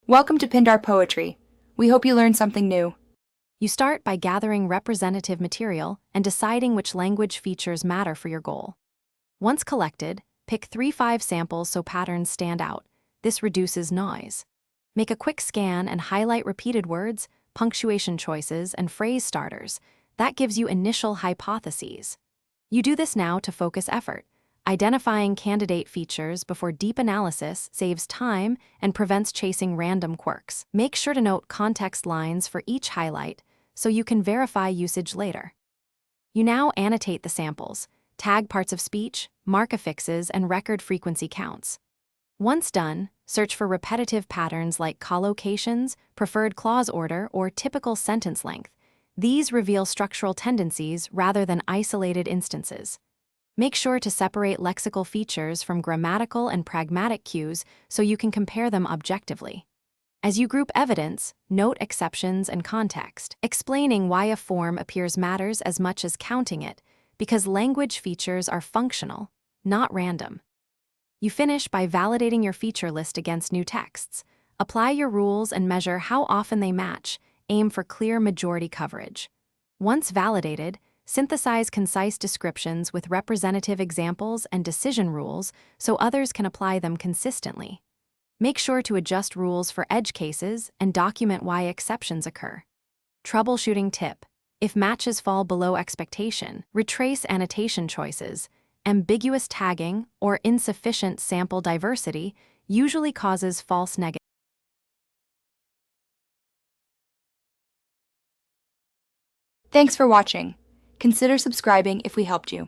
Welcome to Pindar Poetry. We hope you learned something new. You start by gathering representative material and deciding which language features matter for your goal. Once collected, pick 3-5 samples so patterns stand out. This reduces noise. Make a quick scan and highlight repeated words, punctuation choices, and phrase starters. That gives you initial hypotheses. You do this now to focus effort. Identifying candidate features before deep analysis saves time and prevents chasing random quirks. Make sure to note context lines for each highlight so you can verify usage later. You now annotate the samples, tag parts of speech, mark affixes, and record frequency counts. Once done, search for repetitive patterns like collocations, preferred clause order, or typical sentence length. These reveal structural tendencies rather than isolated instances. Make sure to separate lexical features from grammatical and pragmatic cues so you can compare them objectively. As you group evidence, note exceptions and context. Explaining why a form appears matters as much as counting it, because language features are functional, not random. You finish by validating your feature list against new texts. Apply your rules and measure how often they match. Aim for clear majority coverage. Once validated, synthesize concise descriptions with representative examples and decision rules so others can apply them consistently. Make sure to adjust rules for edge cases and document why exceptions occur. Troubleshooting tip: if matches fall below expectation, retrace annotation choices. Ambiguous tagging or insufficient sample diversity usually causes false negatives. Thanks for watching. Consider subscribing if we helped you.